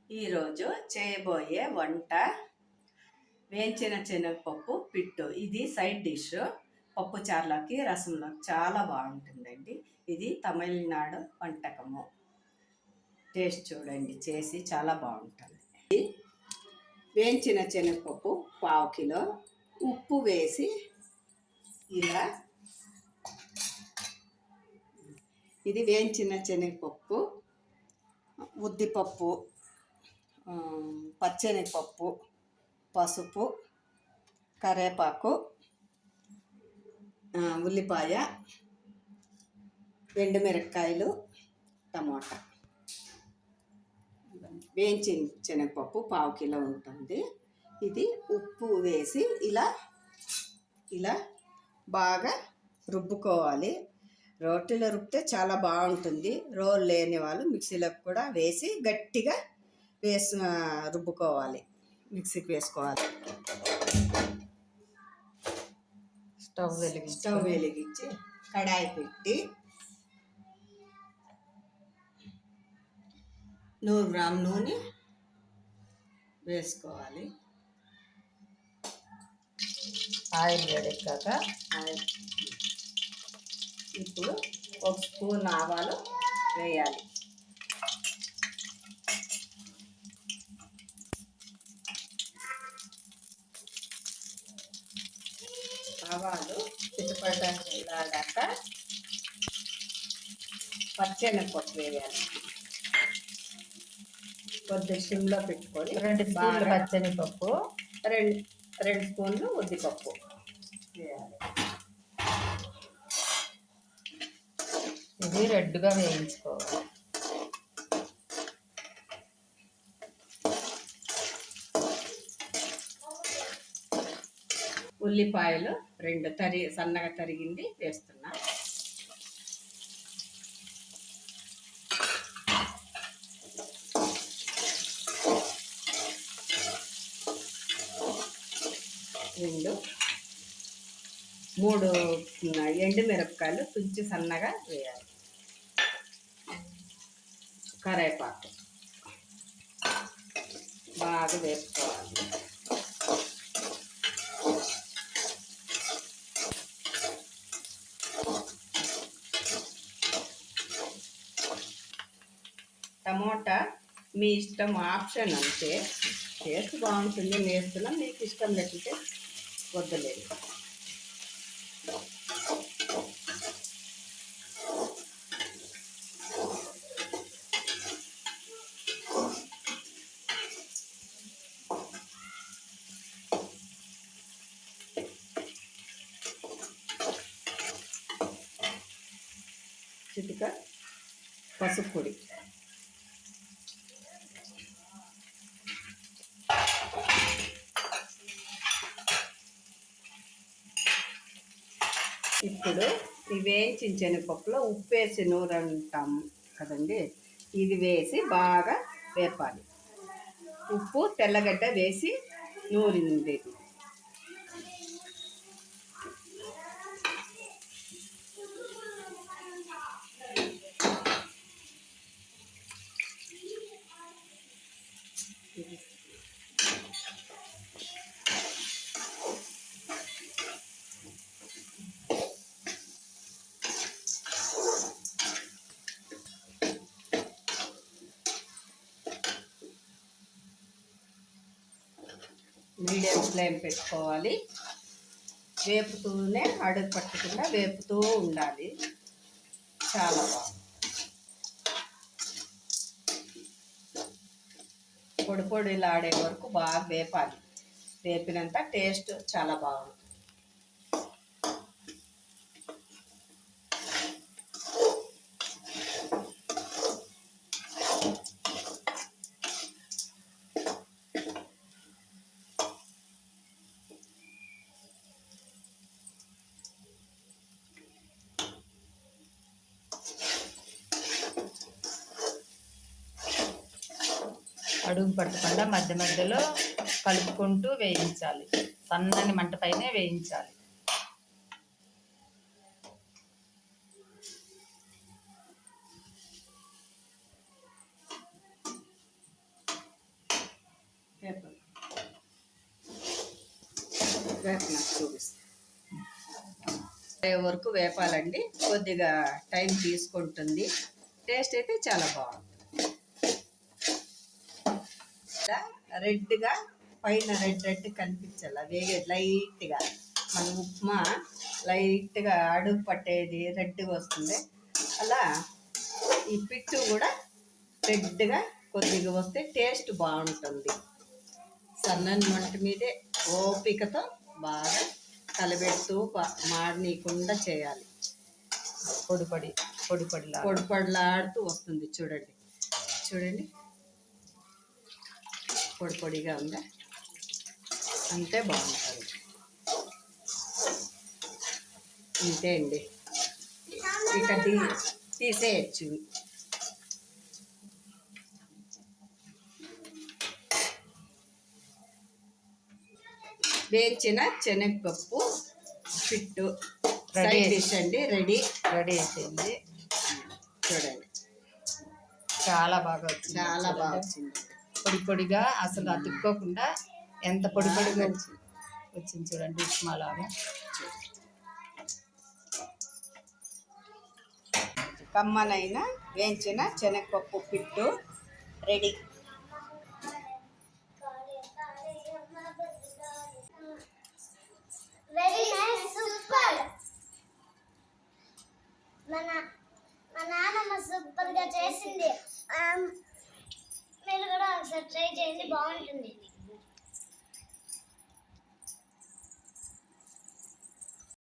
ఈరోజు చేయబోయే వంట వేయించిన శనగపప్పు పిట్టు. ఇది సైడ్ డిష్. పప్పు చారులోకి రసంలోకి చాలా బాగుంటుందండి. ఇది తమిళనాడు వంటకము. టేస్ట్ చూడండి, చేసి చాలా బాగుంటుంది. వేయించిన శనగపప్పు 1/2 కిలో, ఉప్పు వేసి ఇలా, ఇది వేయించిన శనగపప్పు, ఉద్దిపప్పు, పచ్చెనగపప్పు, పసుపు, కరివేపాకు, ఉల్లిపాయ, ఎండుమిరపకాయలు, టమోటా. వేయించిన శనగపప్పు 1/2 కిలో ఉంటుంది. ఇది ఉప్పు వేసి ఇలా ఇలా బాగా రుబ్బుకోవాలి. రోటిలో రుబ్బితే చాలా బాగుంటుంది. రోల్ లేని వాళ్ళు మిక్సీలోకి కూడా వేసి గట్టిగా రుబ్బుకోవాలి. మిక్సీకి వేసుకోవాలి. స్టవ్ వెలిగించి కడాయి పెట్టి 100 గ్రాముల నూనె వేసుకోవాలి. ఆయిల్ వేడెక్కాక ఇప్పుడు 1 స్పూన్ ఆవాలు వేయాలి. ఆవాలు చిట్టుపడ్డానికి ఇలాగాక పచ్చెనగపప్పు వేయాలి. కొద్దిగా సిమ్లో పెట్టుకొని 2 స్పూన్లు పచ్చెనగపప్పు, 2 స్పూన్లు ఉద్దిపప్పు వేయాలి. ఇది రెడ్గా వేయించుకోవాలి. ఉల్లిపాయలు 2 సన్నగా తరిగింది వేస్తున్నా. మూడు ఎండుమిరపకాయలు తుంచి సన్నగా వేయాలి. కరివేపాకు బాగా వేసుకోవాలి. టమోటా మీ ఇష్టం, ఆప్షన్ అంతే. టేస్ట్ బాగుంటుంది వేస్తున్నాం, మీకు ఇష్టం లేకుంటే వద్దలేదు. చిటిక పసుపు పొడి, ఇప్పుడు ఈ వేయించిన శనగపప్పులో ఉప్పు వేసి నూరంటాం కదండి, ఇది వేసి బాగా వేపాలి. ఉప్పు, తెల్లగడ్డ వేసి నూరింది. మీడియం ఫ్లేమ్ పెట్టుకోవాలి. వేపుతూనే అడుగు పట్టకుండా వేపుతూ ఉండాలి. చాలా బాగుంది. పొడి పొడిలాడే వరకు బాగా వేపాలి. వేపినంత టేస్ట్ చాలా బాగుంటుంది. అడుగు పట్టకుండా మధ్య మధ్యలో కలుపుకుంటూ వేయించాలి. సన్నని మంట పైనే వేయించాలి. వేపనట్టు చూపిస్తాను. వరకు వేపాలండి, కొద్దిగా టైం తీసుకుంటుంది. టేస్ట్ అయితే చాలా బాగుంటుంది. రెడ్గా పైన రెడ్ కనిపించాలి, వేగే లైట్గా. మన ఉప్మా లైట్గా అడుగు పట్టేది రెడ్గా వస్తుంది. అలా ఈ పిట్టు కూడా రెడ్గా కొద్దిగా వస్తే టేస్ట్ బాగుంటుంది. సన్నని మంట మీదే ఓపికతో బాగా కలబెడుతూ మాడనీయకుండా చేయాలి. పొడిలాడుతూ వస్తుంది. చూడండి చూడండి, పొడిగా ఉందా, అంతే బాగుంటుంది. అంతే అండి, ఇక తీసేయచ్చు. వేయించిన శనగపప్పు పిట్టు సైడ్ డిష్ అండి, రెడీ అయిపోయింది. చూడండి, చాలా బాగా వచ్చింది. చాలా బాగా వచ్చింది. పొడిగా అసలు అతుక్కోకుండా ఎంత పొడిగా వచ్చింది చూడండి, ఉప్మా లాగా. కమ్మనైన వేయించిన శనగపప్పు పిట్టు రెడీ. Very nice, super. మా నాన్నమ్మ సూపర్గా చేసింది. మీరు కూడా ఒకసారి ట్రై చేయండి, బాగుంటుంది.